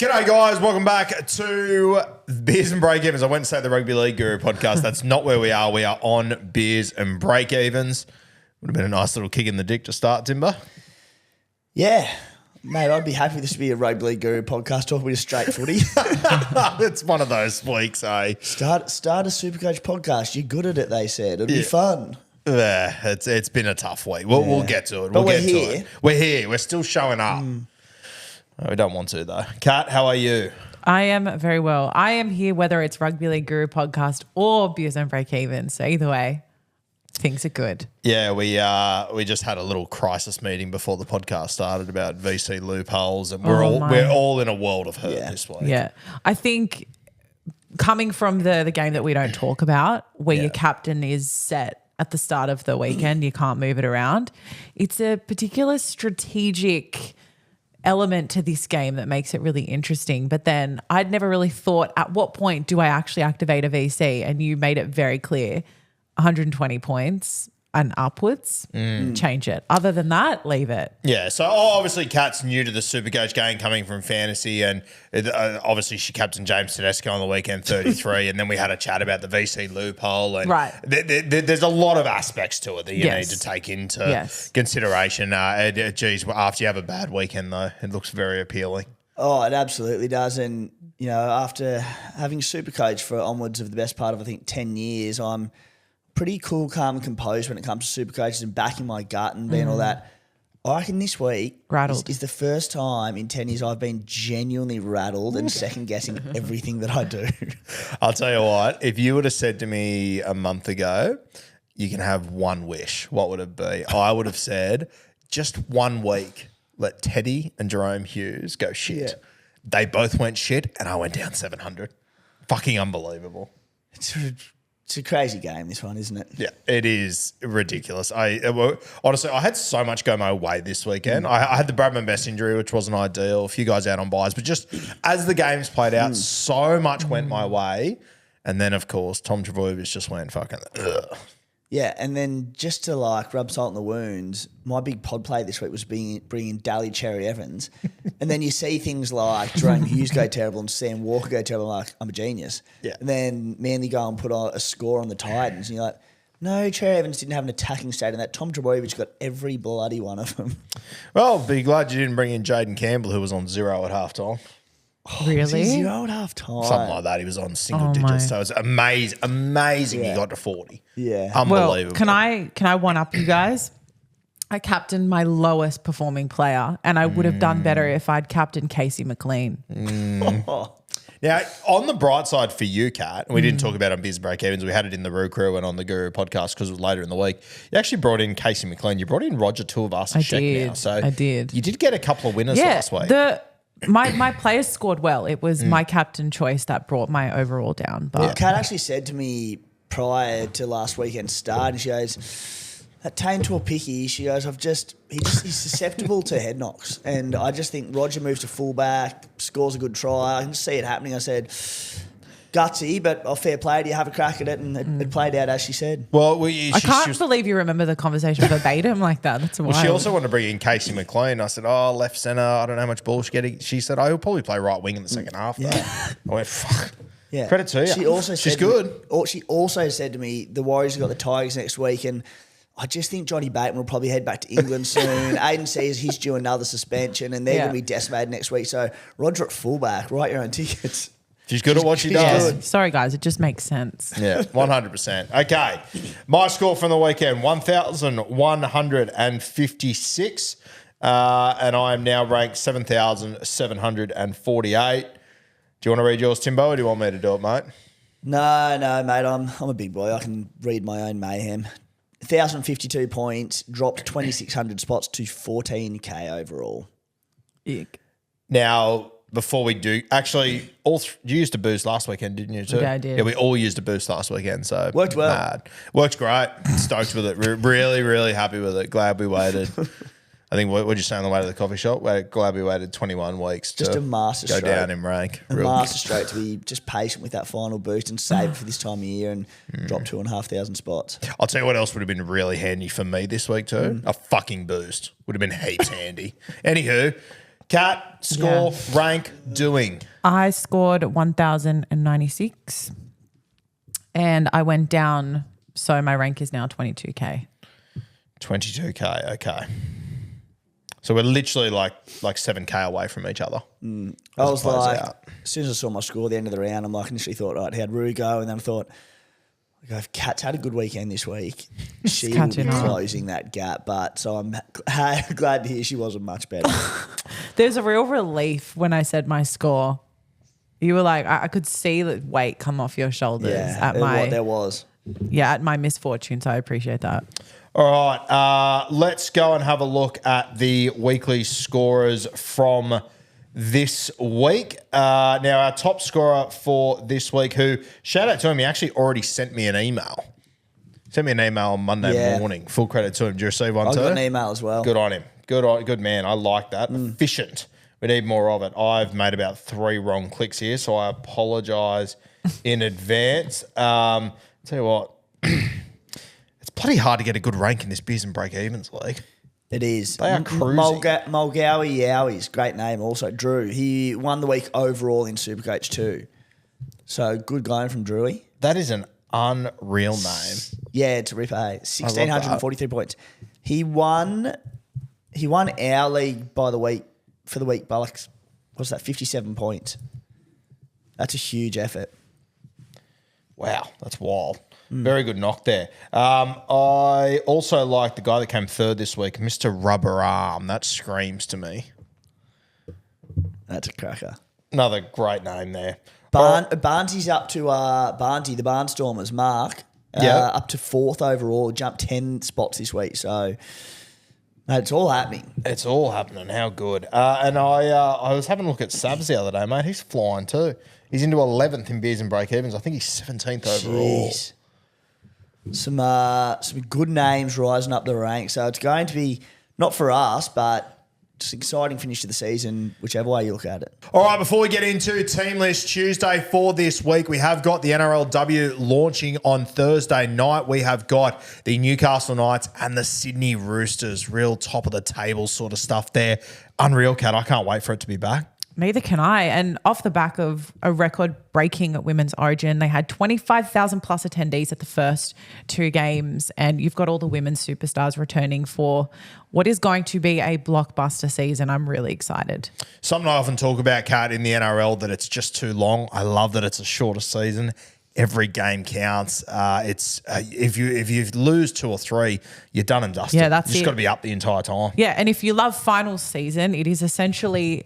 G'day guys, welcome back to Beers and Breakevens. I went to say the Rugby League Guru podcast. That's not where we are. We are on Beers and Breakevens. Would have been a nice little kick in the dick to start, Timber. Yeah, mate, I'd be happy this to be a Rugby League Guru podcast talking with a straight footy. It's one of those weeks, eh? Start a SuperCoach podcast. You're good at it, they said. It'll be fun. Yeah, it's been a tough week. We'll get to it. But We'll we're get to here. it. We're here. We're still showing up. We don't want to, though. Kat, how are you? I am very well. I am here whether it's Rugby League Guru podcast or Beers and Breakevens. So either way, things are good. Yeah, we just had a little crisis meeting before the podcast started about VC loopholes, and we're all in a world of hurt this week. Yeah. I think coming from the game that we don't talk about, where your captain is set at the start of the weekend, you can't move it around. It's a particular strategic element to this game that makes it really interesting. But then I'd never really thought, at what point do I actually activate a VC? And you made it very clear, 120 points and upwards, change it. Other than that, leave it. Yeah, so obviously Kat's new to the SuperCoach game coming from fantasy, and obviously she captained James Tedesco on the weekend, 33, and then we had a chat about the VC loophole. And there's a lot of aspects to it that you need to take into consideration. Geez, after you have a bad weekend, though, it looks very appealing. Oh, it absolutely does. And, you know, after having SuperCoach for onwards of the best part of, I think, 10 years, I'm pretty cool, calm and composed when it comes to SuperCoaches and backing my gut and being all that. I reckon this week is the first time in 10 years I've been genuinely rattled and second-guessing everything that I do. I'll tell you what, if you would have said to me a month ago, you can have one wish, what would it be? I would have said, just 1 week, let Teddy and Jerome Hughes go shit. Yeah. They both went shit and I went down 700. Fucking unbelievable. It's a crazy game, this one, isn't it? Yeah, it is ridiculous. Honestly, I had so much go my way this weekend. I had the Bradman Best injury, which wasn't ideal. A few guys out on buys, but just as the games played out, so much went my way. And then, of course, Tom Trbojevic just went fucking ugh. Yeah, and then just to like rub salt in the wounds, my big pod play this week was bringing Daly Cherry Evans. And then you see things like Jerome Hughes go terrible and Sam Walker go terrible. I'm like, I'm a genius. Yeah. And then Manly go and put a score on the Titans. And you're like, no, Cherry Evans didn't have an attacking state in that. Tom Trbojevic got every bloody one of them. Well, be glad you didn't bring in Jaden Campbell, who was on 0 at halftime. Oh, really? 0 at half time. Something like that. He was on single digits. So it was amazing he got to 40. Yeah. Unbelievable. Well, can I one up you guys? I captained my lowest performing player, and I would have done better if I'd captained Casey McLean. Now, on the bright side for you, Kat, we didn't talk about it on Beers Breakevens. We had it in the Roo Crew and on the Guru podcast because it was later in the week. You actually brought in Casey McLean. You brought in Roger Tuivasa-Sheck now. So I did. You did get a couple of winners last week. My players scored well. It was my captain choice that brought my overall down. But Kat actually said to me prior to last weekend's start, and she goes, that Tane to a picky, she goes, he's susceptible to head knocks. And I just think Roger moves to fullback, scores a good try. I can see it happening. I said, gutsy, but fair play. Do you have a crack at it? And it played out as she said. Well, I can't believe you remember the conversation verbatim like that. That's wild. Well, she also wanted to bring in Casey McLean. I said, left centre. I don't know how much ball she's getting. She said, he'll probably play right wing in the second half. Though. I went, fuck. Yeah. Credit to you. She also She's good. She also said to me, the Warriors have got the Tigers next week, and I just think Johnny Bateman will probably head back to England soon. Aiden says he's due another suspension, and they're going to be decimated next week. So Roger at fullback, write your own tickets. She's good at what she does. Sorry, guys. It just makes sense. Yeah, 100%. Okay. My score from the weekend, 1,156. And I am now ranked 7,748. Do you want to read yours, Timbo, or do you want me to do it, mate? No, mate. I'm a big boy. I can read my own mayhem. 1,052 points, dropped 2,600 spots to 14K overall. Ick. Now, before we do, actually, you used a boost last weekend, didn't you too? Yeah, I did. Yeah, we all used a boost last weekend, so worked well. Mad. Worked great. Stoked with it. Really, really happy with it. Glad we waited. I think what did you say on the way to the coffee shop? We're glad we waited 21 weeks just to a master go stroke. down in rank. A master stroke to be just patient with that final boost and save it for this time of year and drop 2,500 spots. I'll tell you what else would have been really handy for me this week too. A fucking boost would have been heaps handy. Anywho, Kat, score, rank, doing. I scored 1,096 and I went down. So my rank is now 22K. 22K, okay. So we're literally like 7K away from each other. I was like, as soon as I saw my score at the end of the round, I'm like, initially thought, right, how'd Rue go? And then I thought, if Kat's had a good weekend this week, she will be closing that gap. But so I'm glad to hear she wasn't much better. There's a real relief when I said my score. You were like, I could see the weight come off your shoulders at there was. Yeah, at my misfortune. So I appreciate that. All right, let's go and have a look at the weekly scorers from this week. Now, our top scorer for this week, who, shout out to him, he actually already sent me an email. Sent me an email on Monday morning. Full credit to him. Did you receive one too? I got an email as well. Good on him. Good man. I like that. Efficient. We need more of it. I've made about 3 wrong clicks here, so I apologise in advance. Tell you what, it's bloody hard to get a good rank in this Beers and Breakevens league. It is. They are cruising. Mulgowie Yowies, great name also. Drew, he won the week overall in SuperCoach 2. So good going from Drewy. That is an unreal name. Yeah, it's a rip, 1,643 points. He won our league for the week by like, what's that, 57 points. That's a huge effort. Wow, that's wild. Very good knock there. I also like the guy that came third this week, Mr. Rubber Arm. That screams to me. That's a cracker. Another great name there. Barnsy's up to Barnsy, the Barnstormers, Mark. Up to 4th overall, jumped 10 spots this week. So it's all happening. It's all happening. How good. And I was having a look at Sabs the other day, mate. He's flying too. He's into 11th in Beers and Breakevens. I think he's 17th overall. Jeez. Some good names rising up the ranks. So it's going to be, not for us, but just an exciting finish to the season, whichever way you look at it. All right, before we get into Team List Tuesday for this week, we have got the NRLW launching on Thursday night. We have got the Newcastle Knights and the Sydney Roosters. Real top of the table sort of stuff there. Unreal, Cat. I can't wait for it to be back. Neither can I. And off the back of a record-breaking Women's Origin, they had 25,000 plus attendees at the first 2 games, and you've got all the women's superstars returning for what is going to be a blockbuster season. I'm really excited. Something I often talk about, Kat, in the NRL, that it's just too long. I love that it's a shorter season. Every game counts. If you lose 2 or 3, you're done and dusted. Yeah, that's you just got to be up the entire time. Yeah, and if you love finals season, it is essentially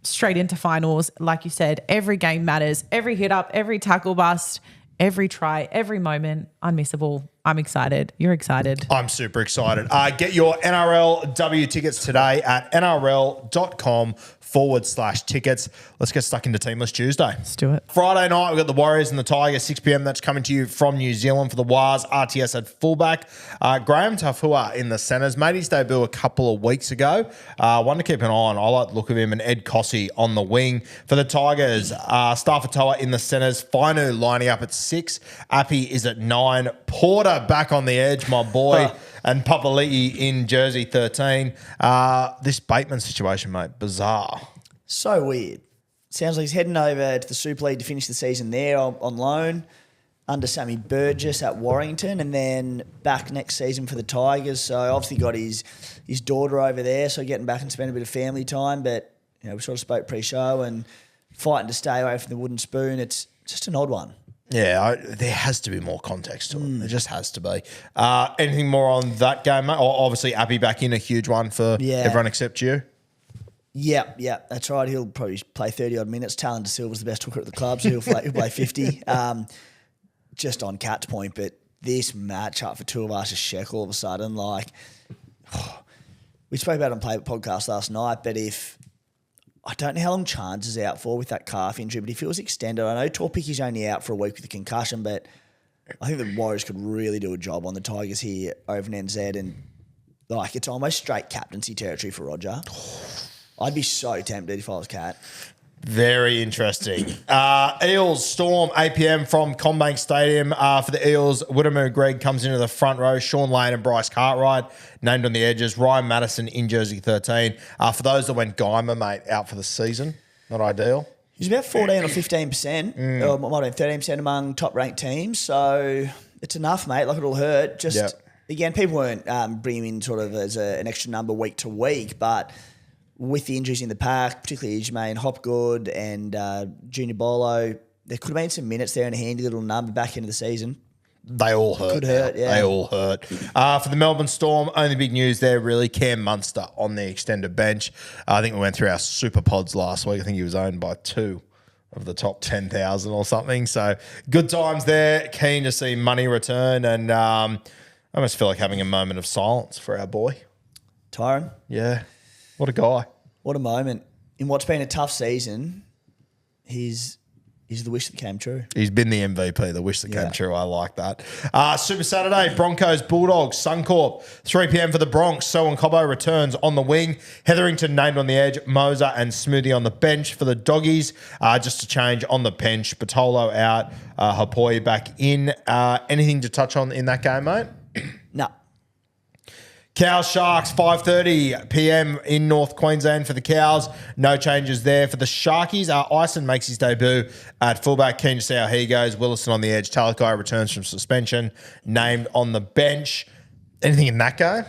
straight into finals. Like you said, every game matters. Every hit up, every tackle bust, every try, every moment, unmissable. I'm excited. You're excited. I'm super excited. Get your NRLW tickets today at nrl.com/tickets. Let's get stuck into Team List Tuesday. Let's do it. Friday night, we've got the Warriors and the Tigers, 6 p.m. That's coming to you from New Zealand for the Wars. RTS at fullback. Graham Tafua in the centres. Made his debut a couple of weeks ago. One to keep an eye on. I like the look of him, and Ed Cossey on the wing. For the Tigers, Starfatoa in the centres. Fainu lining up at 6. Appy is at 9. Porter back on the edge, my boy. And Papali'i in jersey 13. This Bateman situation, mate, bizarre. So weird. Sounds like he's heading over to the Super League to finish the season there on loan under Sammy Burgess at Warrington, and then back next season for the Tigers. So obviously got his daughter over there, so getting back and spend a bit of family time. But we sort of spoke pre-show and fighting to stay away from the wooden spoon. It's just an odd one. Yeah, there has to be more context to it. There just has to be. Anything more on that game, mate? Obviously, Appy back in, a huge one for everyone except you. Yeah, that's right. He'll probably play 30-odd minutes. Talon De Silva's the best hooker at the club, so he'll play 50. Just on Cat's point, but this matchup for two of us is Sheck all of a sudden. We spoke about it on Playbook podcast last night, but I don't know how long Chance is out for with that calf injury, but if it was extended, I know Torpicky's only out for a week with a concussion, but I think the Warriors could really do a job on the Tigers here over in NZ, and it's almost straight captaincy territory for Roger. I'd be so tempted if I was Cat. Very interesting. Eels Storm 8 p.m. from Combank Stadium. For the Eels, Whittaker Greg comes into the front row. Sean Lane and Bryce Cartwright named on the edges. Ryan Madison in jersey 13. For those that went Guymer, mate, out for the season. Not ideal. He's about 14 or 15%, or might have been 13% among top-ranked teams. So it's enough, mate. Like, it'll hurt. Just, again, people weren't bringing him in sort of as an extra number week to week, but with the injuries in the pack, particularly Ijmain Hopgood and Junior Bolo, there could have been some minutes there and a handy little number back into the season. They all hurt. Could hurt, yeah. They all hurt. For the Melbourne Storm, only big news there, really, Cam Munster on the extended bench. I think we went through our super pods last week. I think he was owned by 2 of the top 10,000 or something. So good times there. Keen to see money return. And I almost feel like having a moment of silence for our boy. Tyron? Yeah. What a guy. What a moment. In what's been a tough season, he's the wish that came true. He's been the MVP, the wish that came true. I like that. Super Saturday, Broncos, Bulldogs, Suncorp, 3 p.m. for the Bronx. Selwyn Cobbo returns on the wing. Hetherington named on the edge. Moser and Smoothie on the bench for the Doggies. Just a change on the bench. Patolo out. Hapoi back in. Anything to touch on in that game, mate? No. Cows Sharks, 5:30 p.m. in North Queensland for the Cows. No changes there. For the Sharkies, Ison makes his debut at fullback. Keen to see how he goes. Willison on the edge. Talakai returns from suspension. Named on the bench. Anything in that game?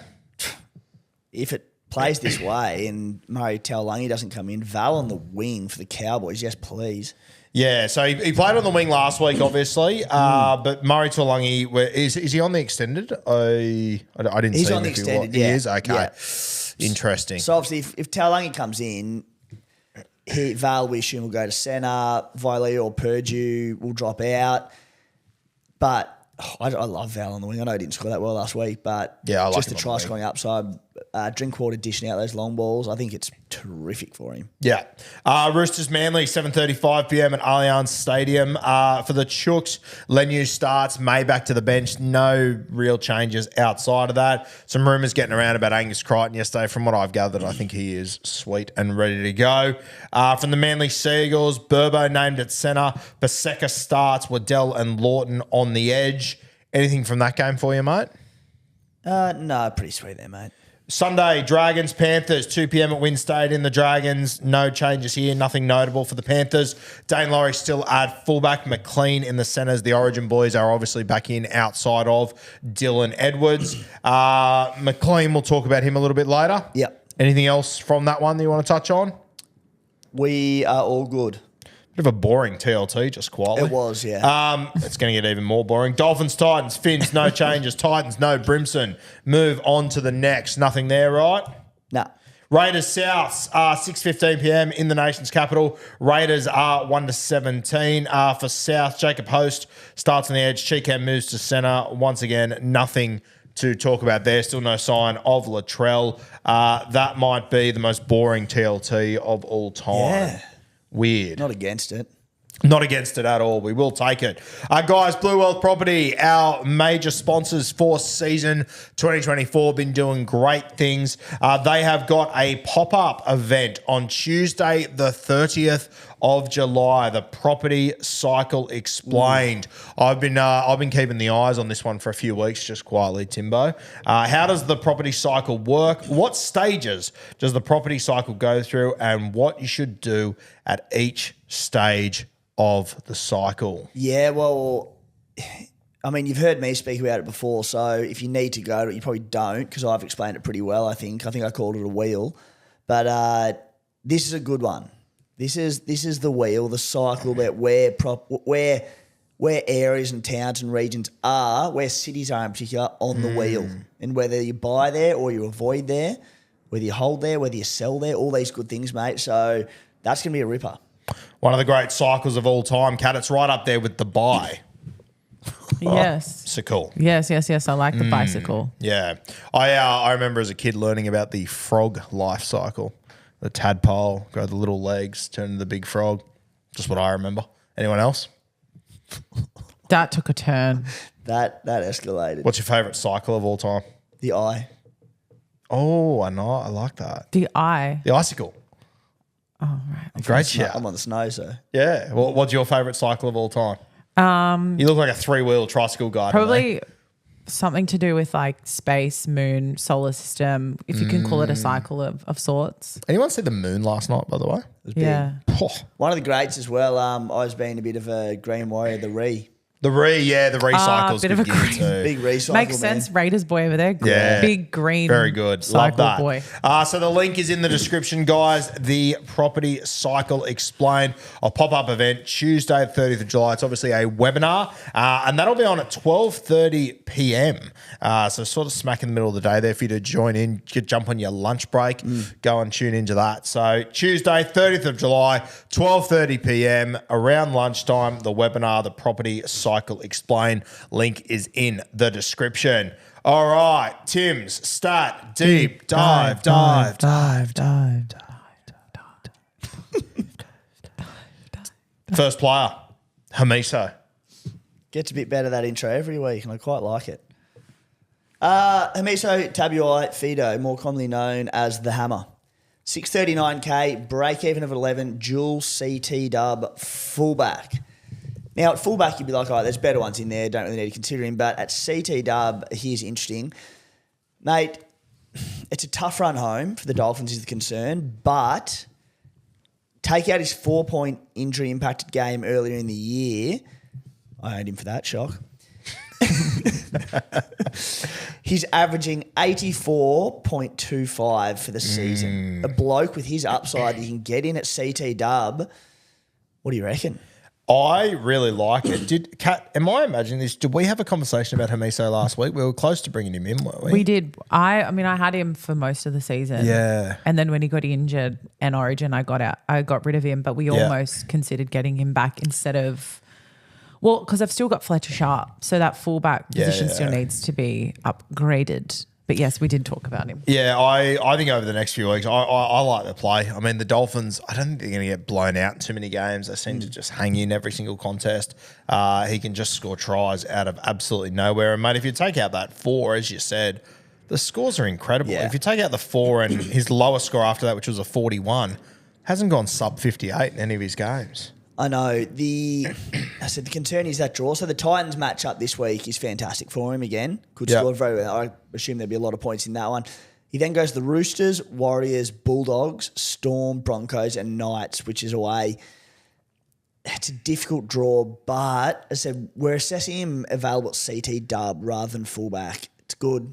If it plays this way and Murray Taulagi doesn't come in, Val on the wing for the Cowboys, yes, please. Yeah, so he played on the wing last week, obviously, but Murray Taulagi, is he on the extended? I didn't see him. He's on the extended, yeah. He is? Okay. Yeah. Interesting. So obviously if Taulagi comes in, Val, we assume, will go to centre, Viley or Purdue will drop out. But I love Val on the wing. I know he didn't score that well last week, but I like just the try scoring upside, Drinkwater dishing out those long balls, I think it's terrific for him. Yeah. Roosters Manly, 7:35 p.m. at Allianz Stadium. For the Chooks, Lenu starts, May back to the bench. No real changes outside of that. Some rumours getting around about Angus Crichton yesterday. From what I've gathered, I think he is sweet and ready to go. From the Manly Seagulls, Burbo named at centre. Paseka starts, Waddell and Lawton on the edge. Anything from that game for you, mate? No, pretty sweet there, mate. Sunday, Dragons, Panthers, 2 p.m. at Wynn Stadium. The Dragons, no changes here, nothing notable for the Panthers. Dane Laurie still at fullback, McLean in the centres. The Origin boys are obviously back in outside of Dylan Edwards. McLean, we'll talk about him a little bit later. Yep. Anything else from that one that you want to touch on? We are all good. Bit of a boring TLT, just quietly. It was, yeah. It's going to get even more boring. Dolphins, Titans, Finns, no changes. Titans, no Brimson. Move on to the next. Nothing there, right? No. Raiders, Souths, 6:15 p.m. in the nation's capital. Raiders are 1-17. For South, Jacob Host starts on the edge. Cheekham moves to centre. Once again, nothing to talk about there. Still no sign of Latrell. That might be the most boring TLT of all time. Yeah. Weird. Not against it. Not against it at all. We will take it. Guys, Blue Wealth Property, our major sponsors for season 2024, been doing great things. They have got a pop-up event on Tuesday, the 30th of July, the Property Cycle Explained. I've been keeping the eyes on this one for a few weeks, just quietly, Timbo. How does the property cycle work? What stages does the property cycle go through, and what you should do at each stage of the cycle? Yeah, well, I mean, you've heard me speak about it before, so if you need to go to it, you probably don't, because I've explained it pretty well, I think. I think I called it a wheel. But this is a good one. This is the wheel, the cycle about where areas and towns and regions are, where cities are in particular, on the wheel. And whether you buy there or you avoid there, whether you hold there, whether you sell there, all these good things, mate. So that's going to be a ripper. One of the great cycles of all time, Kat. It's right up there with the buy. Yes. So cool. Yes. I like the bicycle. Yeah. I remember as a kid learning about the frog life cycle. The tadpole, grow the little legs, turn into the big frog. Just what I remember. Anyone else? That took a turn. That escalated. What's your favourite cycle of all time? The eye. Oh, I know. I like that. The eye. The icicle. Oh, right. Great shout. I'm on the snow, so. Yeah. What's your favourite cycle of all time? You look like a 3-wheel tricycle guy. Probably something to do with like space, moon, solar system, if you can call it a cycle of sorts. Anyone see the moon last night, by the way? Yeah. One of the greats as well, I was being a bit of a green warrior, the Ree. The recycle's bit of a green, too. Big recycle, Makes sense. Raiders boy over there. Yeah. Big green. Very good. Cycle Love that. boy. So the link is in the description, guys. The Property Cycle Explained, a pop-up event Tuesday, 30th of July. It's obviously a webinar, and that'll be on at 12:30 p.m. So sort of smack in the middle of the day there for you to join in, jump on your lunch break, go and tune into that. So Tuesday, 30th of July, 12:30 p.m. around lunchtime, the webinar, the Property Cycle Explained. Link is in the description. All right, Tim's stat deep dive. First player, Hamiso. Gets a bit better that intro every week, and I quite like it. Hamiso Tabuai Fido, more commonly known as the Hammer. 639K, break even of 11, dual CT dub, fullback. Now, at fullback, you'd be like, all right, there's better ones in there, don't really need to consider him. But at CT dub, here's interesting. Mate, it's a tough run home for the Dolphins is the concern, but take out his 4-point injury-impacted game earlier in the year. I owned him for that, shock. He's averaging 84.25 for the season. A bloke with his upside that you can get in at CT dub. What do you reckon? I really like it. Kat, am I imagining this? Did we have a conversation about Hamiso last week? We were close to bringing him in, weren't we? We did. I mean, I had him for most of the season. Yeah. And then when he got injured and Origin, I got rid of him, but we almost considered getting him back instead of, well, because I've still got Fletcher Sharp. So that fullback position still needs to be upgraded. But yes, we did talk about him. Yeah, I think over the next few weeks, I like the play. I mean, the Dolphins, I don't think they're going to get blown out in too many games. They seem to just hang in every single contest. He can just score tries out of absolutely nowhere. And, mate, if you take out that 4, as you said, the scores are incredible. Yeah. If you take out the 4 and his lowest score after that, which was a 41, hasn't gone sub 58 in any of his games. I know. The concern is that draw. So the Titans matchup this week is fantastic for him again. Could score very well. I assume there'll be a lot of points in that one. He then goes to the Roosters, Warriors, Bulldogs, Storm, Broncos, and Knights, which is away. It's a difficult draw, but as I said, we're assessing him available at CT dub rather than fullback. It's good.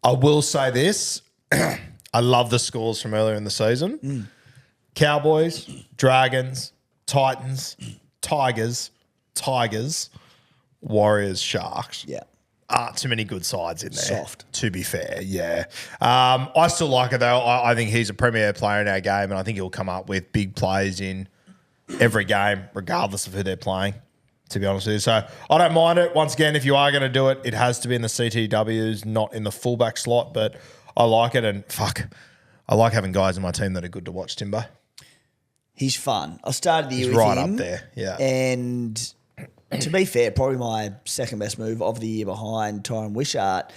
I will say this. I love the scores from earlier in the season. Cowboys, Dragons, Titans, Tigers, Warriors, Sharks. Yeah. Too many good sides in there. Soft. To be fair, yeah. I still like it, though. I think he's a premier player in our game, and I think he'll come up with big plays in every game, regardless of who they're playing, to be honest with you. So I don't mind it. Once again, if you are going to do it, it has to be in the CTWs, not in the fullback slot, but I like it, and I like having guys in my team that are good to watch, Timbo. He's fun. I started the year He's with right him. up there, yeah. And to be fair, probably my second best move of the year behind Tyron Wishart.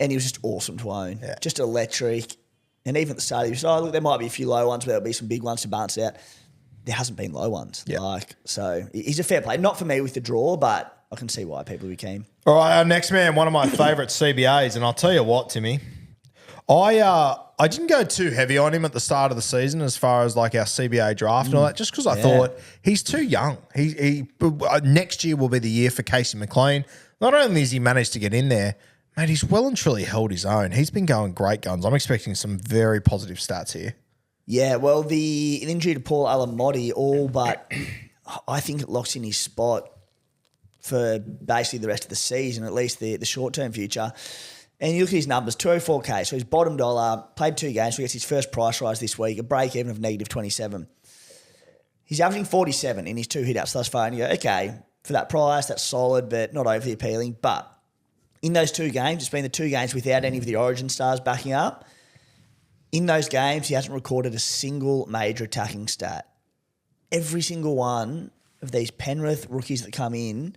And he was just awesome to own. Yeah. Just electric. And even at the start, he was look, there might be a few low ones, but there'll be some big ones to balance it out. There hasn't been low ones. Yeah. So he's a fair play. Not for me with the draw, but I can see why people would be keen. All right, our next man, one of my favourite CBAs, and I'll tell you what, Timmy, I didn't go too heavy on him at the start of the season as far as like our CBA draft and all that, just because I thought he's too young. He next year will be the year for Casey McLean. Not only has he managed to get in there, mate, he's well and truly held his own. He's been going great guns. I'm expecting some very positive stats here. Yeah, well, the injury to Paul Alamotti all but I think it locks in his spot for basically the rest of the season, at least the short-term future. And you look at his numbers, 204K, so he's bottom dollar, played 2 games, so he gets his first price rise this week, a break-even of -27. He's averaging 47 in his 2 hit-outs thus far, and you go, okay, for that price, that's solid, but not overly appealing. But in those 2 games, it's been the 2 games without any of the Origin stars backing up. In those games, he hasn't recorded a single major attacking stat. Every single one of these Penrith rookies that come in,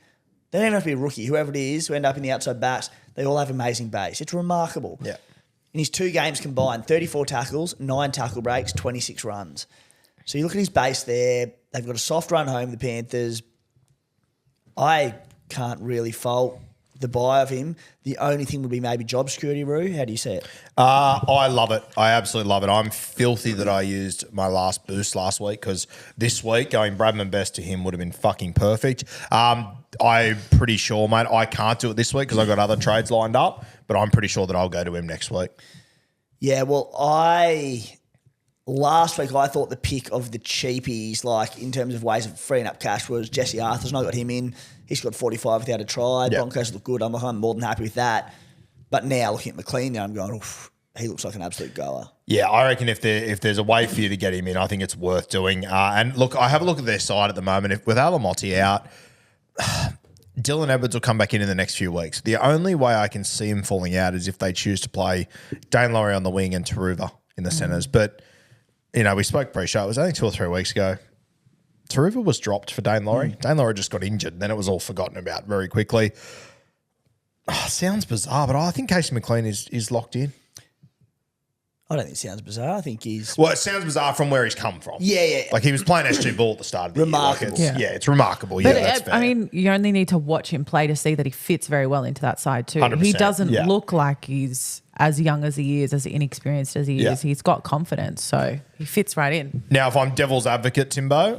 they don't even have to be a rookie. Whoever it is who end up in the outside backs, they all have amazing base. It's remarkable. Yeah. In his 2 games combined, 34 tackles, 9 tackle breaks, 26 runs. So you look at his base there. They've got a soft run home, the Panthers. I can't really fault the buy of him. The only thing would be maybe job security, Roo. How do you see it? I love it. I absolutely love it. I'm filthy that I used my last boost last week because this week going Bradman Best to him would have been fucking perfect. I'm pretty sure, mate, I can't do it this week because I've got other trades lined up, but I'm pretty sure that I'll go to him next week. Yeah, well, last week I thought the pick of the cheapies, like in terms of ways of freeing up cash, was Jesse Arthurs, and I got him in. He scored 45 without a try. Yep. Broncos look good. I'm more than happy with that. But now looking at McLean, now I'm going, oof, he looks like an absolute goer. Yeah, I reckon if there's a way for you to get him in, I think it's worth doing. And look, I have a look at their side at the moment. With Alamotti out, Dylan Edwards will come back in the next few weeks. The only way I can see him falling out is if they choose to play Dane Laurie on the wing and Taruva in the centres. But, we spoke pre-show. It was only 2 or 3 weeks ago. Taruva was dropped for Dane Laurie. Dane Laurie just got injured. Then it was all forgotten about very quickly. Sounds bizarre, but I think Casey McLean is locked in. I don't think it sounds bizarre. I think he's... Well, it sounds bizarre from where he's come from. Yeah. Like he was playing SG ball at the start of the remarkable. year. Like it's remarkable. But that's fair. I mean, you only need to watch him play to see that he fits very well into that side too. 100%. He doesn't look like he's as young as he is, as inexperienced as he is. He's got confidence, so he fits right in. Now, if I'm devil's advocate, Timbo,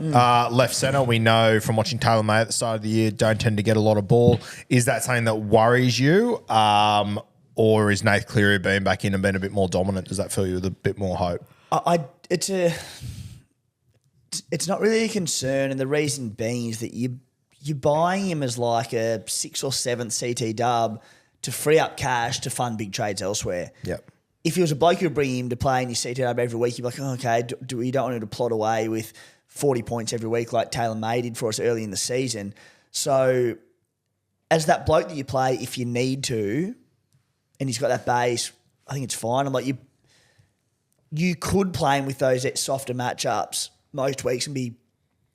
left centre, we know from watching Taylor May at the start of the year, don't tend to get a lot of ball. Is that something that worries you? Or is Nath Cleary being back in and being a bit more dominant? Does that fill you with a bit more hope? It's not really a concern, and the reason being is that you're buying him as like a 6th or 7th CT dub to free up cash to fund big trades elsewhere. Yep. If he was a bloke who'd bring him to play in your CT dub every week, you'd be like, oh, okay, you don't want him to plot away with 40 points every week like Taylor May did for us early in the season. So as that bloke that you play, if you need to, and he's got that base, I think it's fine. I'm like, you could play him with those softer matchups most weeks and be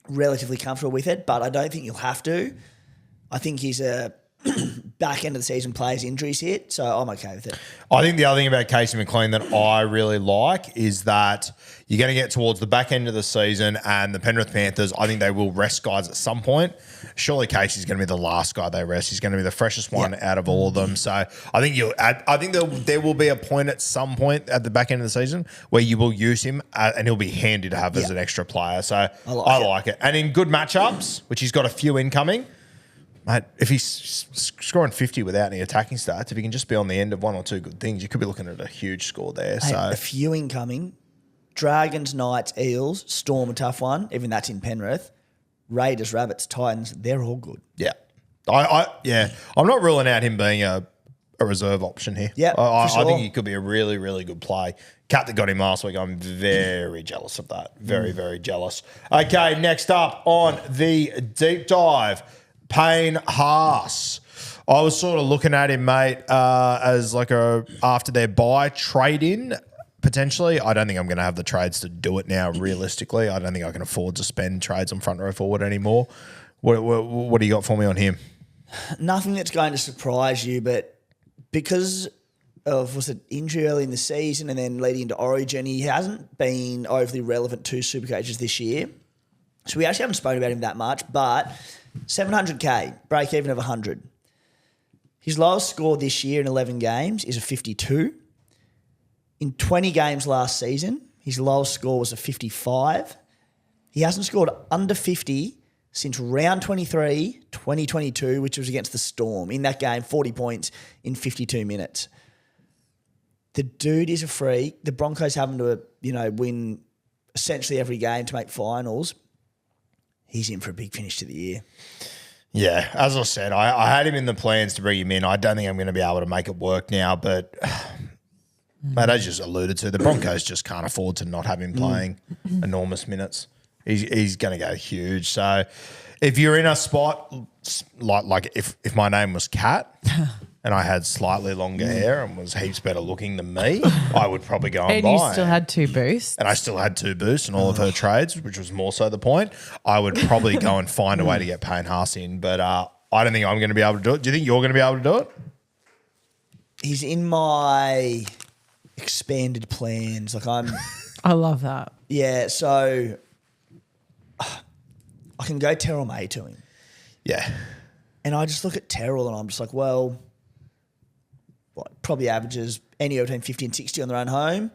relatively comfortable with it, but I don't think you'll have to. I think he's a back end of the season players injuries hit, so I'm okay with it. I think the other thing about Casey McLean that I really like is that you're going to get towards the back end of the season and the Penrith Panthers, I think they will rest guys at some point. Surely Casey's going to be the last guy they rest. He's going to be the freshest one out of all of them. So I think there will be a point at some point at the back end of the season where you will use him and he'll be handy to have as an extra player. So I like it. And in good matchups, which he's got a few incoming, mate, if he's scoring 50 without any attacking stats, if he can just be on the end of one or two good things, you could be looking at a huge score there. Hey, a few incoming. Dragons, Knights, Eels, Storm a tough one. Even that's in Penrith. Raiders, Rabbits, Titans, they're all good. Yeah. I'm not ruling out him being a reserve option here. Yeah, I think he could be a really, really good play. Cat that got him last week, I'm very jealous of that. Very, very jealous. Okay, next up on the deep dive, Payne Haas. I was sort of looking at him, mate, as like after their buy trade-in, potentially. I don't think I'm going to have the trades to do it now, realistically. I don't think I can afford to spend trades on front row forward anymore. What do you got for me on him? Nothing that's going to surprise you, but because of injury early in the season and then leading into Origin, he hasn't been overly relevant to Supercoaches this year. So we actually haven't spoken about him that much, but 700K, break even of 100. His lowest score this year in 11 games is a 52. In 20 games last season, his lowest score was a 55. He hasn't scored under 50 since round 23, 2022, which was against the Storm. In that game, 40 points in 52 minutes. The dude is a freak. The Broncos having to, win essentially every game to make finals. He's in for a big finish to the year. Yeah, as I said, I had him in the plans to bring him in. I don't think I'm going to be able to make it work now, but mate, as you just alluded to, the Broncos just can't afford to not have him playing enormous minutes. He's going to go huge. So if you're in a spot like if my name was Kat and I had slightly longer hair and was heaps better looking than me, I would probably go and buy. And you still had 2 boosts. And I still had 2 boosts and all of her trades, which was more so the point. I would probably go and find a way to get Payne Haas in, but I don't think I'm going to be able to do it. Do you think you're going to be able to do it? He's in my expanded plans. I love that. Yeah, so I can go Terrell May to him. Yeah. And I just look at Terrell and I'm just like, well, probably averages anywhere between 50 and 60 on their own home.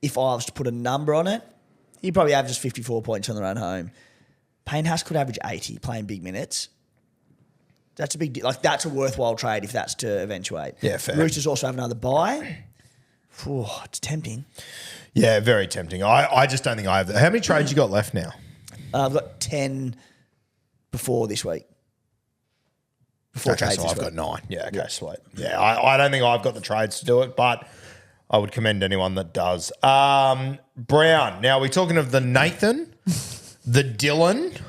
If I was to put a number on it, he probably averages 54 points on their own home. Payne Haas could average 80 playing big minutes. That's a big deal. Like, that's a worthwhile trade if that's to eventuate. Yeah, fair. Roosters also have another bye. It's tempting. Yeah, very tempting. I just don't think I have that. How many trades you got left now? I've got 10 before this week. Before trades so this I've week. got 9. Yeah, okay, sweet. Yeah, I don't think I've got the trades to do it, but I would commend anyone that does. Brown. Now, we're talking of the Nathan, the Dylan.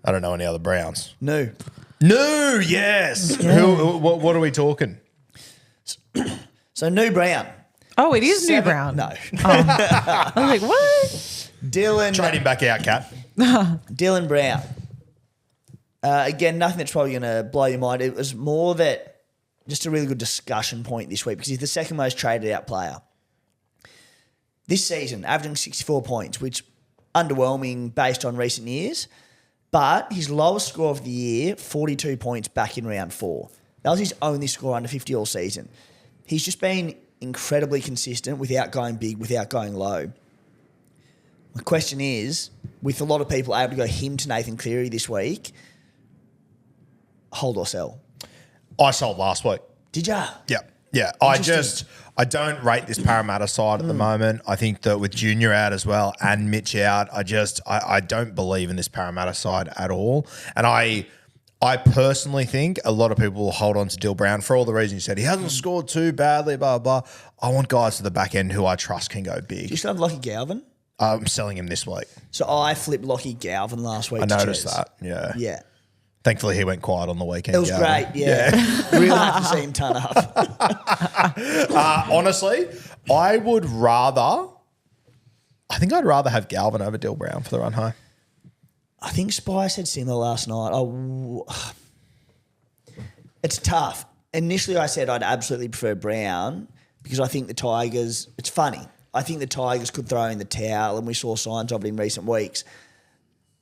I don't know any other Browns. No, yes. Yeah. What are we talking? So New Brown. Oh, it is New Brown. No. I was like, what? Dylan. Trade him back out, Cat. Dylan Brown. Again, nothing that's probably going to blow your mind. It was more that just a really good discussion point this week because he's the second most traded out player. This season, averaging 64 points, which underwhelming based on recent years. But his lowest score of the year, 42 points back in round 4. That was his only score under 50 all season. He's just been incredibly consistent without going big, without going low. My question is, with a lot of people able to go him to Nathan Cleary this week, hold or sell? I sold last week. Did ya? Yeah. I don't rate this Parramatta side at the moment. I think that with Junior out as well and Mitch out, I don't believe in this Parramatta side at all. And I personally think a lot of people will hold on to Dill Brown for all the reasons you said. He hasn't scored too badly, blah, blah, blah. I want guys to the back end who I trust can go big. Do you still have Lockie Galvin? I'm selling him this week. So I flipped Lockie Galvin last week. I noticed that, yeah. Yeah. Thankfully, he went quiet on the weekend. It was great, yeah. Real happy to see him turn up. Honestly, I'd rather have Galvin over Dill Brown for the run home. I think Spy said similar last night. It's tough. Initially, I said I'd absolutely prefer Brown because I think the Tigers, it's funny, I think the Tigers could throw in the towel and we saw signs of it in recent weeks.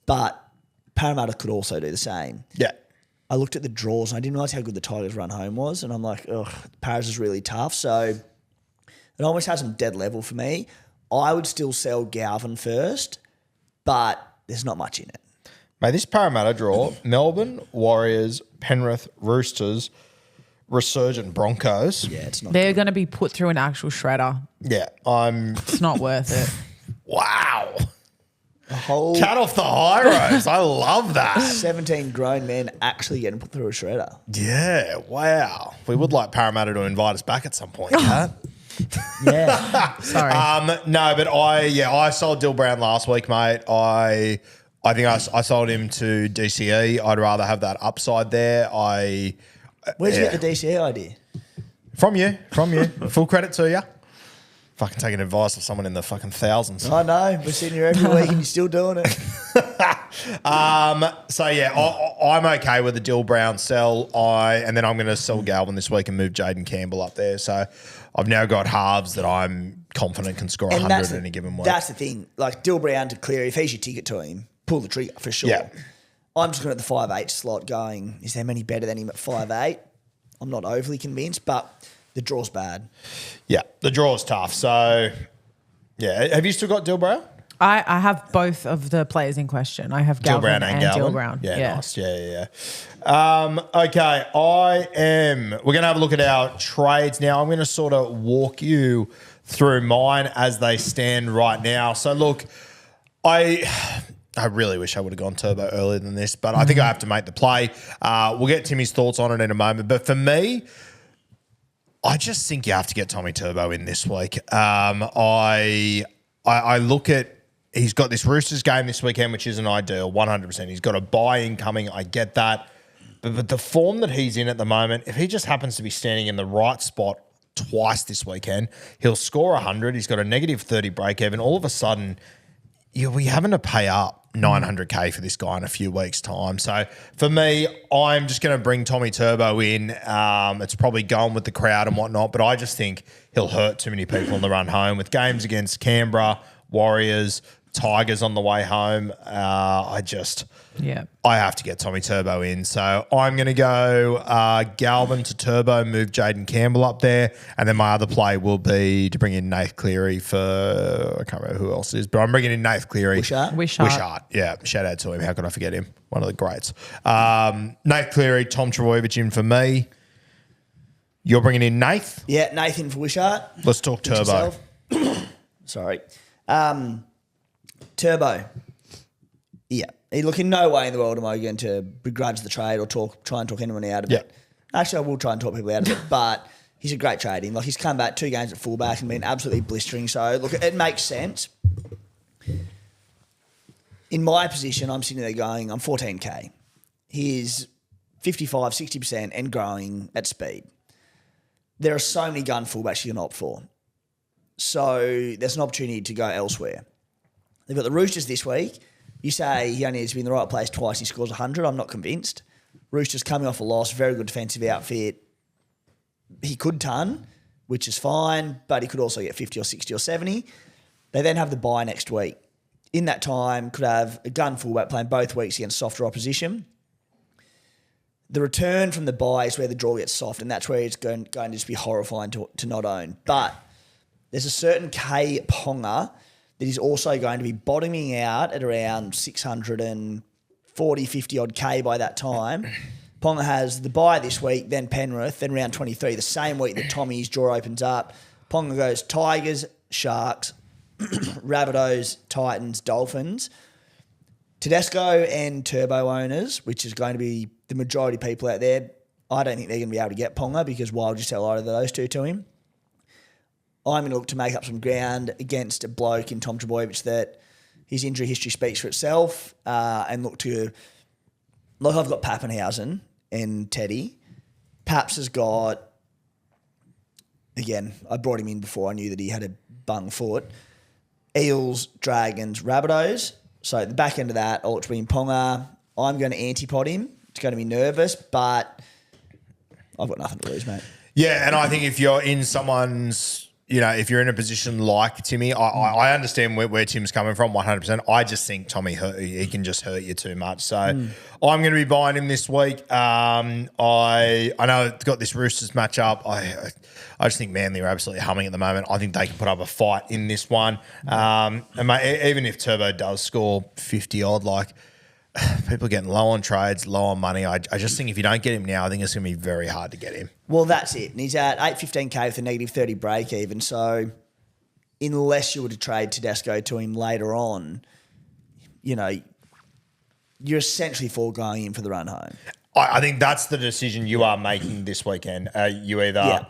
But Parramatta could also do the same. Yeah. I looked at the draws and I didn't realise how good the Tigers' run home was. And I'm like, Paris is really tough. So it almost has some dead level for me. I would still sell Galvin first, but there's not much in it. Mate, this Parramatta draw, Melbourne, Warriors, Penrith, Roosters, Resurgent Broncos. Yeah, it's not They're going to be put through an actual shredder. Yeah, It's not worth it. Wow. a whole Cat off the high roads. I love that. 17 grown men actually getting put through a shredder. Yeah, wow. We would like Parramatta to invite us back at some point, Cat. Yeah. Sorry. No, but I sold Dill Brown last week, mate. I think I sold him to DCE. I'd rather have that upside there. Where'd you get the DCE idea? From you. Full credit to you. Fucking taking advice of someone in the fucking thousands. I know. We're sitting here every week and you're still doing it. So yeah, I'm okay with the Dill Brown sell. And then I'm going to sell Galvin this week and move Jaden Campbell up there. So I've now got halves that I'm confident can score 100 at any given week. That's the thing. Like Dill Brown to Cleary, if he's your ticket to him, pull the trigger for sure. Yeah. I'm just looking at the 5'8" slot going, is there many better than him at 5'8"? I'm not overly convinced, but the draw's bad. Yeah, the draw's tough. So, yeah. Have you still got Dill Brown? I have both of the players in question. I have Galvin Dill Brown and Galvin. Dill Brown. Yeah, nice. Yeah. Okay, we're going to have a look at our trades now. I'm going to sort of walk you through mine as they stand right now. So, look, I really wish I would have gone turbo earlier than this, but I think I have to make the play. We'll get Timmy's thoughts on it in a moment. But for me, I just think you have to get Tommy Turbo in this week. I look at, he's got this Roosters game this weekend, which isn't ideal, 100%. He's got a buy-in coming. I get that. But the form that he's in at the moment, if he just happens to be standing in the right spot twice this weekend, he'll score 100. He's got a negative 30 break even. All of a sudden, you'll be having to pay up $900K for this guy in a few weeks' time. So for me, I'm just going to bring Tommy Turbo in. It's probably going with the crowd and whatnot, but I just think he'll hurt too many people on the run home with games against Canberra, Warriors, Tigers on the way home. I have to get Tommy Turbo in. So I'm going to go Galvin to Turbo, move Jaden Campbell up there. And then my other play will be to bring in Nath Cleary for, I can't remember who else it is, but I'm bringing in Nath Cleary. Wishart. Yeah, shout out to him. How could I forget him? One of the greats. Nath Cleary, Tom Trbojevic in for me. You're bringing in Nath? Yeah, Nathan for Wishart. Let's talk Turbo. Sorry. Turbo. Yeah. Look, in no way in the world am I going to begrudge the trade or try and talk anyone out of it. Actually, I will try and talk people out of it, but he's a great trade. Like, he's come back 2 games at fullback and been absolutely blistering. So, look, it makes sense. In my position, I'm sitting there going, I'm 14K. He's 55, 60% and growing at speed. There are so many gun fullbacks you can opt for. So there's an opportunity to go elsewhere. They've got the Roosters this week. You say he only needs to be in the right place twice, he scores 100. I'm not convinced. Roosters coming off a loss, very good defensive outfit. He could ton, which is fine, but he could also get 50 or 60 or 70. They then have the bye next week. In that time, could have a gun fullback playing both weeks against softer opposition. The return from the bye is where the draw gets soft, and that's where it's going to just be horrifying to not own. But there's a certain K Ponga that is also going to be bottoming out at around 640, 50 odd K by that time. Ponga has the bye this week, then Penrith, then round 23, the same week that Tommy's draw opens up. Ponga goes Tigers, Sharks, Rabbitohs, Titans, Dolphins. Tedesco and Turbo owners, which is going to be the majority of people out there, I don't think they're going to be able to get Ponga because Wild just sell either of those two to him. I'm going to look to make up some ground against a bloke in Tom Trbojevic that his injury history speaks for itself, and look to, like, I've got Pappenhausen and Teddy. Paps has got, again, I brought him in before I knew that he had a bung foot. Eels, Dragons, Rabbitohs. So at the back end of that, I'll look to bring Ponga. I'm going to antipod him. It's going to be nervous, but I've got nothing to lose, mate. Yeah, and I think if you're in someone's, if you're in a position like Timmy, I understand where Tim's coming from 100%. I just think Tommy, he can just hurt you too much. So I'm going to be buying him this week. I know it's got this Roosters matchup. I just think Manly are absolutely humming at the moment. I think they can put up a fight in this one. And mate, even if Turbo does score 50 odd, like, people are getting low on trades, low on money. I just think if you don't get him now, I think it's going to be very hard to get him. Well, that's it. And he's at 815K with a negative 30 break even. So unless you were to trade Tedesco to him later on, you're essentially foregoing him for the run home. I think that's the decision you are making this weekend. You either...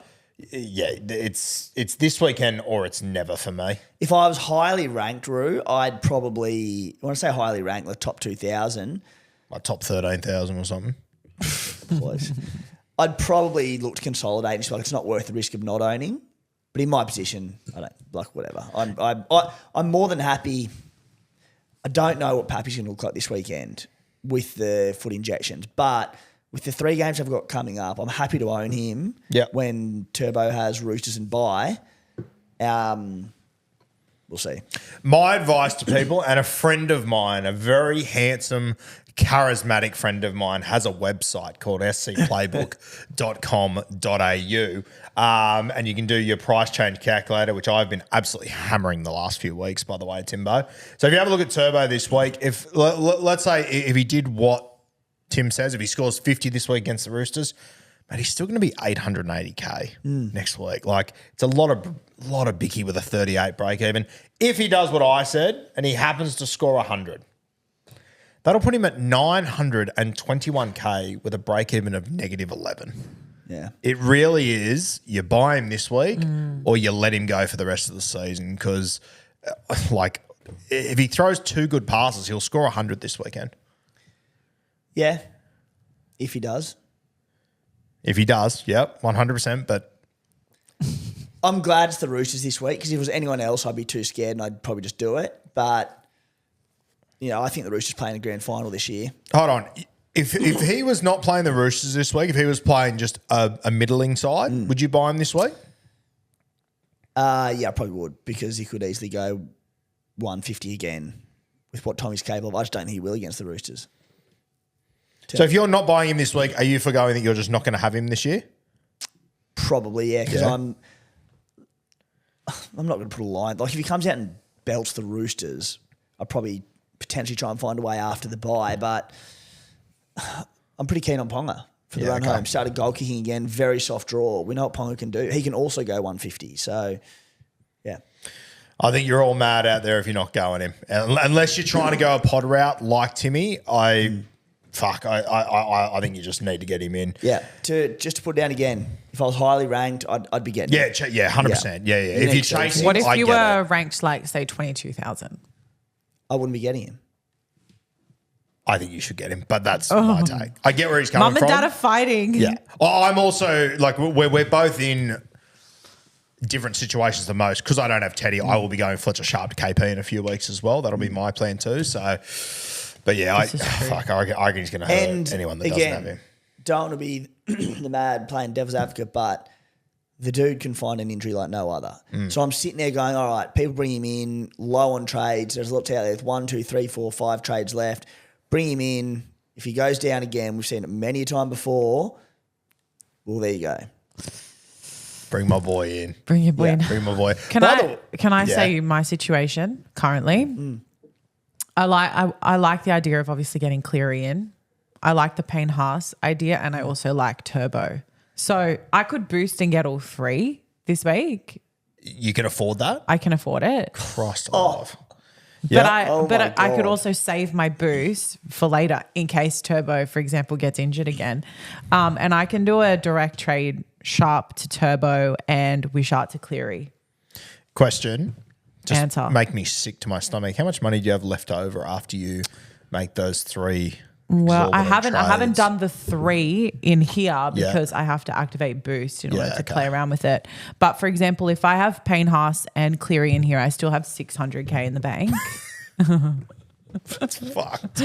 Yeah, it's this weekend or it's never for me. If I was highly ranked, Roo, I'd probably, when I say highly ranked, like top 2,000. Like top 13,000 or something. Close. I'd probably look to consolidate and just like it's not worth the risk of not owning. But in my position, I don't, like, whatever. I'm more than happy. I don't know what Pappy's going to look like this weekend with the foot injections, but with the 3 games I've got coming up, I'm happy to own him when Turbo has Roosters and bye. We'll see. My advice to people, and a friend of mine, a very handsome, charismatic friend of mine, has a website called scplaybook.com.au, and you can do your price change calculator, which I've been absolutely hammering the last few weeks, by the way, Timbo. So if you have a look at Turbo this week, if let's say if he did what Tim says, if he scores 50 this week against the Roosters, but he's still going to be 880K next week. Like, it's a lot of Bicky with a 38 break even. If he does what I said and he happens to score 100, that'll put him at 921K with a break even of negative 11. Yeah. It really is. You buy him this week or you let him go for the rest of the season because, like, if he throws 2 good passes, he'll score 100 this weekend. Yeah, if he does. If he does, yep, 100%. But I'm glad it's the Roosters this week because if it was anyone else, I'd be too scared and I'd probably just do it. But, I think the Roosters playing a grand final this year. Hold on. If he was not playing the Roosters this week, if he was playing just a middling side, would you buy him this week? Yeah, I probably would because he could easily go 150 again. with what Tommy's capable of. I just don't think he will against the Roosters. So if you're not buying him this week, are you forgoing that you're just not going to have him this year? Probably, yeah, because I'm not going to put a line. Like if he comes out and belts the Roosters, I'd probably potentially try and find a way after the bye, but I'm pretty keen on Ponga for the run home. Started goal kicking again, very soft draw. We know what Ponga can do. He can also go 150, so yeah. I think you're all mad out there if you're not going him. Unless you're trying to go a pod route like Timmy, I think you just need to get him in. Yeah, just to put it down again, if I was highly ranked, I'd be getting him. 100%. Yeah. If you chase him, what if you were ranked like, say, 22,000? I wouldn't be getting him. I think you should get him, but that's my take. I get where he's coming from. Mum and Dad are fighting. Yeah. I'm also, like, we're both in different situations than most. Because I don't have Teddy, I will be going Fletcher Sharp to KP in a few weeks as well. That'll be my plan too. So, but yeah, I reckon he's going to hurt anyone that doesn't have him. Don't want to be the mad playing devil's advocate, but the dude can find an injury like no other. So I'm sitting there going, all right, people bring him in, low on trades. There's lots out there with 1, 2, 3, 4, 5 trades left. Bring him in. If he goes down again, we've seen it many a time before. Well, there you go. Bring my boy in. Bring your boy in. Bring my boy. Can I say my situation currently? I like the idea of obviously getting Cleary in. I like the Payne Haas idea, and I also like Turbo. So I could boost and get all 3 this week. You can afford that? I can afford it. Christ alive. But I could also save my boost for later in case Turbo, for example, gets injured again. And I can do a direct trade Sharp to Turbo and Wishart to Cleary. Question. Just Answer. Make me sick to my stomach. How much money do you have left over after you make those 3? Well, I haven't done the 3 in here because I have to activate boost in order to play around with it. But for example, if I have Payne Haas and Cleary in here, I still have 600K in the bank. That's fucked.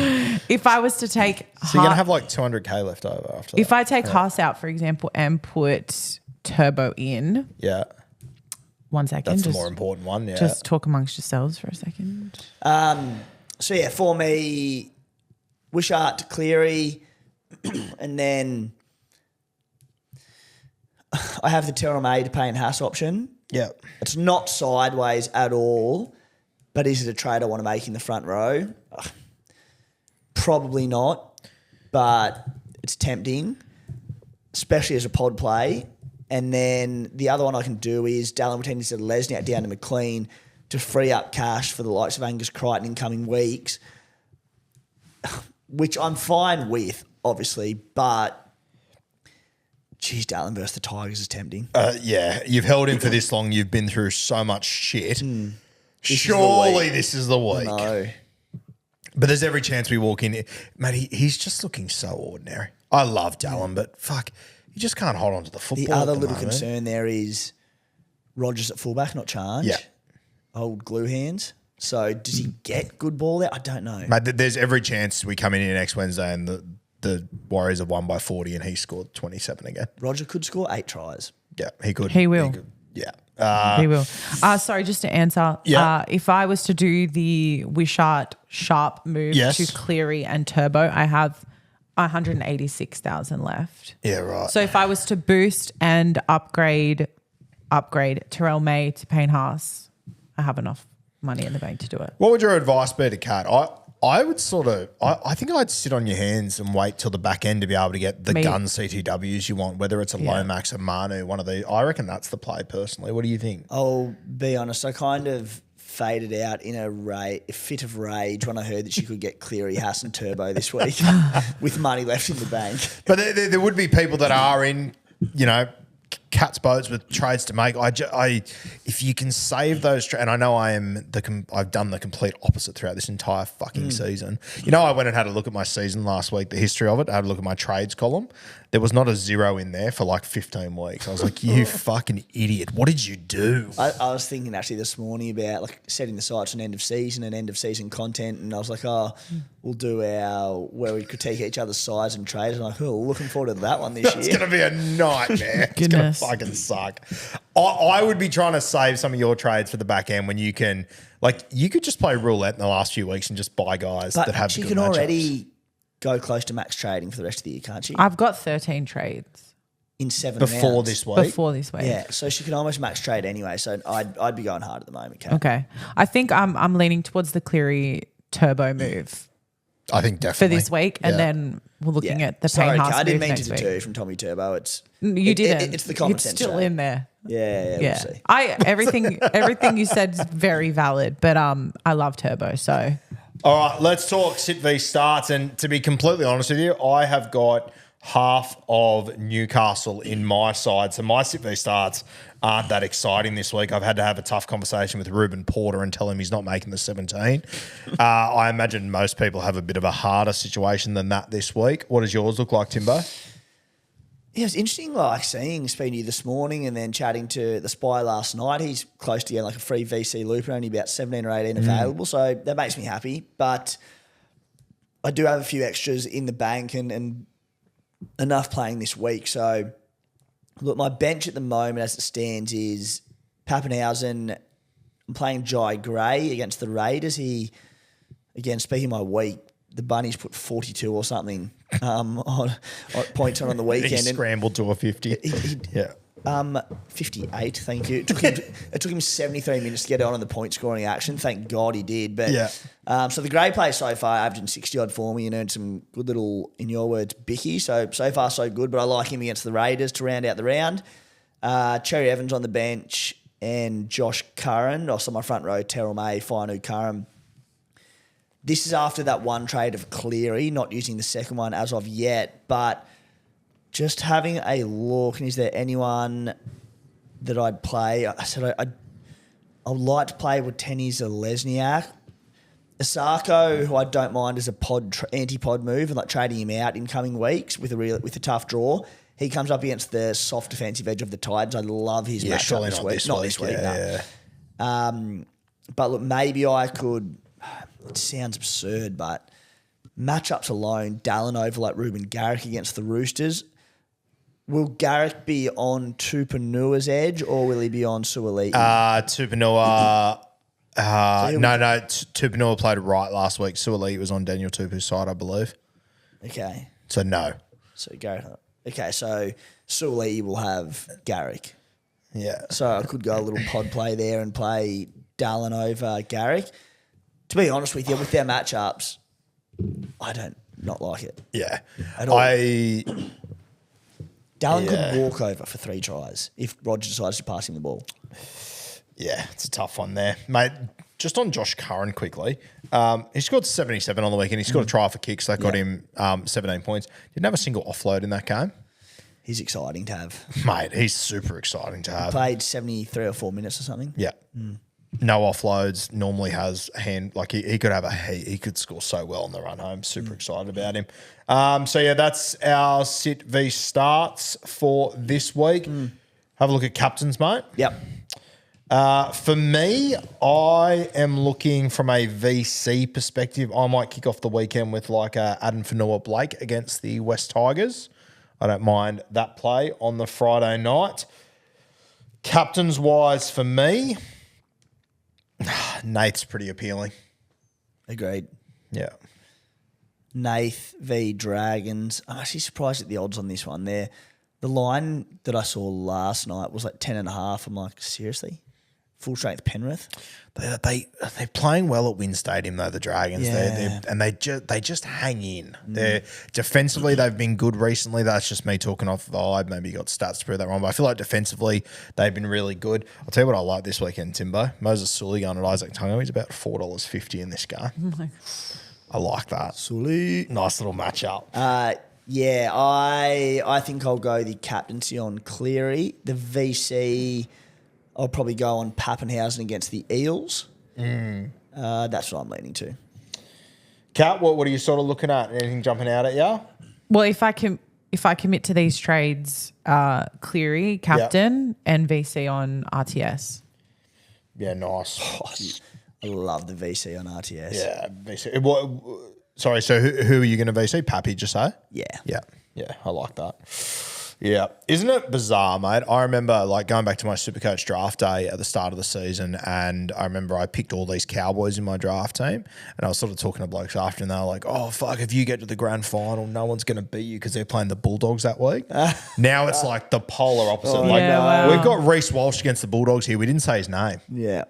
If I was to take, so you're gonna have like 200K left over after that. If I take Haas out, for example, and put Turbo in, 1 second. That's the more important one. Yeah, just talk amongst yourselves for a second. So yeah, for me, Wishart to Cleary, and then I have the Terrell May to Payne Haas option. Yeah, it's not sideways at all. But is it a trade I want to make in the front row? Probably not, but it's tempting, especially as a pod play. And then the other one I can do is Dallin Watene instead of Lesniak down to McLean to free up cash for the likes of Angus Crichton in coming weeks, which I'm fine with, obviously, but geez, Dallin versus the Tigers is tempting. Yeah, you've held him for this long. You've been through so much shit. Surely this is the week. No. But there's every chance we walk in. Mate, he's just looking so ordinary. I love Dallin, but fuck, you just can't hold on to the football. The other little concern there is Rogers at fullback, not Charge. Yeah. Old glue hands. So does he get good ball there? I don't know. Mate, there's every chance we come in here next Wednesday and the Warriors have won by 40 and he scored 27 again. Roger could score 8 tries. Yeah, he could. He will. Yeah. He will. Sorry, just to answer. Yeah. If I was to do the Wishart Sharp move to Cleary and Turbo, I have 186,000 left. Yeah, right. So if I was to boost and upgrade Terrell May to Payne Haas, I have enough money in the bank to do it. What would your advice be to Kat? I would I think I'd sit on your hands and wait till the back end to be able to get the gun CTWs you want, whether it's a Lomax or Manu, one of these. I reckon that's the play personally. What do you think? I'll be honest, I kind of faded out in a fit of rage when I heard that she could get Cleary, Haas and Turbo this week with money left in the bank. But there would be people that are in, Cat's boats with trades to make. If you can save those, and I know I've done the complete opposite throughout this entire fucking season. I went and had a look at my season last week, the history of it. I had a look at my trades column. There was not a 0 in there for like 15 weeks. I was like, you fucking idiot. What did you do? I was thinking actually this morning about like setting the sights on end of season content. And I was like, we'll do where we critique each other's sides and trades. And I'm like, looking forward to that one this year. It's going to be a nightmare. Goodness. fucking suck. I would be trying to save some of your trades for the back end when you can, like, you could just play roulette in the last few weeks and just buy guys that have she good can matchups. already go close to max trading for the rest of the year, can't she? I've got 13 trades In 7 before rounds. this week. before this week. Yeah, so she can almost max trade anyway. So I'd be going hard at the moment, Kat. Okay. I think I'm leaning towards the Cleary turbo move I think for definitely this week, and then we're looking at the Sorry, Payne Haas Kat, I didn't move mean next to week. do from Tommy Turbo. You didn't. It's the common it's sense. still trade. in there. Yeah, Yeah. we'll see. Everything you said is very valid, but I love turbo, so All right, let's talk sit v starts. And to be completely honest with you, I have got half of Newcastle in my side. So my sit v starts aren't that exciting this week. I've had to have a tough conversation with Ruben Porter and tell him he's not making the 17. I imagine most people have a bit of a harder situation than that this week. What does yours look like, Timbo? Yeah, it's interesting, like speaking to you this morning and then chatting to the Spy last night. He's close to getting like a free VC looper, only about 17 or 18 available. So that makes me happy. But I do have a few extras in the bank and enough playing this week. So look, my bench at the moment as it stands is Pappenhausen. I'm playing Jai Gray against the Raiders. Again, speaking of my week, the Bunnies put 42 or something on points on the weekend. He scrambled to a 50. Yeah. 58, thank you. It took him 73 minutes to get on in the point scoring action. Thank God he did. But Yeah. so the Gray play so far, averaging 60 odd for me and earned some good little, in your words, bicky. So far so good. But I like him against the Raiders to round out the round. Cherry Evans on the bench and Josh Curran. Also my front row, Terrell May, Fainu Curran. This is after that one trade of Cleary, not using the second one as of yet, but just having a look. And is there anyone that I'd play? I said I'd like to play with Tennies or Lesniak. Asako, who I don't mind as a anti-pod move and like trading him out in coming weeks with a tough draw. He comes up against the soft defensive edge of the Tides. I love his matchup this week. Not this week, no. But look, maybe I could. It sounds absurd, but matchups alone, Dallin over like Ruben Garrick against the Roosters. Will Garrick be on Tupanua's edge or will he be on Suaalii? Tupanua. Tupanua played right last week. Suaalii was on Daniel Tupu's side, I believe. Okay. So no. So Garrick. Okay, so Suaalii will have Garrick. Yeah. So I could go a little pod play there and play Dallin over Garrick. To be honest with you, with their matchups, I don't not like it. Yeah. At all. Dallin Yeah. could walk over for 3 tries if Roger decides to pass him the ball. Yeah, it's a tough one there. Mate, just on Josh Curran quickly, he scored 77 on the weekend. He scored a try for kicks. That got him 17 points. Didn't have a single offload in that game. He's exciting to have. Mate, he's super exciting to have. Played 73 or 4 minutes or something. Yeah. No offloads, normally has a hand, like he could have he could score so well on the run home. Super excited about him. That's our sit v starts for this week. Have a look at captains, mate. Yep. For me, I am looking from a VC perspective. I might kick off the weekend with like a Adam Fanua-Blake against the West Tigers. I don't mind that play on the Friday night. Captains wise for me, Nath's pretty appealing. Agreed. Yeah. Nath v Dragons. I'm actually surprised at the odds on this one there. The line that I saw last night was like 10.5. I'm like, seriously? Full strength Penrith? They're playing well at Wynn Stadium though, the Dragons. Yeah. They just hang in. They're defensively they've been good recently. That's just me talking off the vibe. Maybe you got stats to prove that wrong, but I feel like defensively they've been really good. I'll tell you what I like this weekend, Timbo. Moses Sully going at Isaac Tungo. He's about $4.50 in this game. I like that. Sully. Nice little matchup. I think I'll go the captaincy on Cleary. The VC, I'll probably go on Pappenhausen against the Eels. That's what I'm leaning to. Kat, what are you sort of looking at? Anything jumping out at you? Well, if I commit to these trades, Cleary, captain, and VC on RTS. Yeah, nice. I love the VC on RTS. Yeah, VC. Sorry, so who are you going to VC? Pappy, just say? Yeah. Yeah, I like that. Yeah. Isn't it bizarre, mate? I remember like going back to my SuperCoach draft day at the start of the season, and I remember I picked all these Cowboys in my draft team, and I was sort of talking to blokes after, and they were like, oh, fuck, if you get to the grand final, no one's going to beat you because they're playing the Bulldogs that week. Now it's like the polar opposite. We've got Reece Walsh against the Bulldogs here. We didn't say his name. Yeah.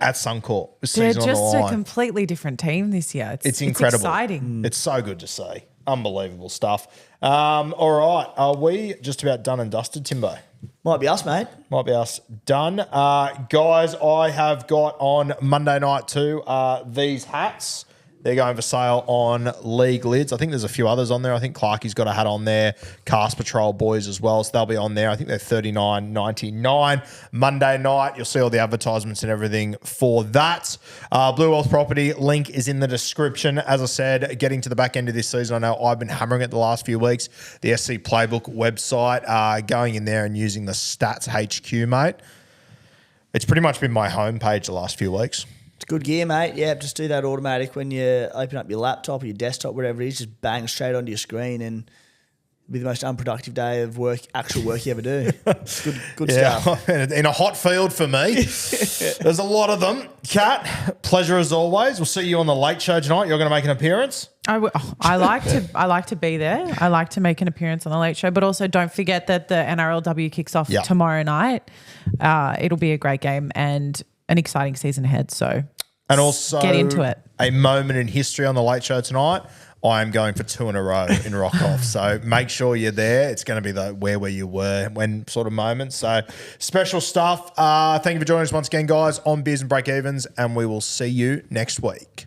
At Suncorp. They're just a completely different team this year. It's incredible. It's exciting. It's so good to see. Unbelievable stuff. All right. Are we just about done and dusted, Timbo? Might be us, mate. Might be us. Done. Guys, I have got on Monday night too these hats. They're going for sale on League Lids. I think there's a few others on there. I think Clarkie's got a hat on there. Cast Patrol boys as well. So they'll be on there. I think they're $39.99 Monday night. You'll see all the advertisements and everything for that. Blue Wealth Property link is in the description. As I said, getting to the back end of this season, I know I've been hammering it the last few weeks. The SC Playbook website, going in there and using the Stats HQ, mate. It's pretty much been my homepage the last few weeks. It's good gear, mate. Yeah, just do that automatic when you open up your laptop or your desktop, whatever it is, just bang straight onto your screen, and it'll be the most unproductive day of actual work you ever do. Good stuff. In a hot field for me. There's a lot of them. Kat, pleasure as always. We'll see you on the late show tonight. You're going to make an appearance? I like to be there. I like to make an appearance on the late show, but also don't forget that the NRLW kicks off tomorrow night. It'll be a great game and an exciting season ahead. So, and also get into it. A moment in history on the late show tonight. I am going for 2 in a row in Rock Off. So make sure you're there. It's going to be the where you were when sort of moment. So special stuff. Thank you for joining us once again, guys, on Beers and Breakevens, and we will see you next week.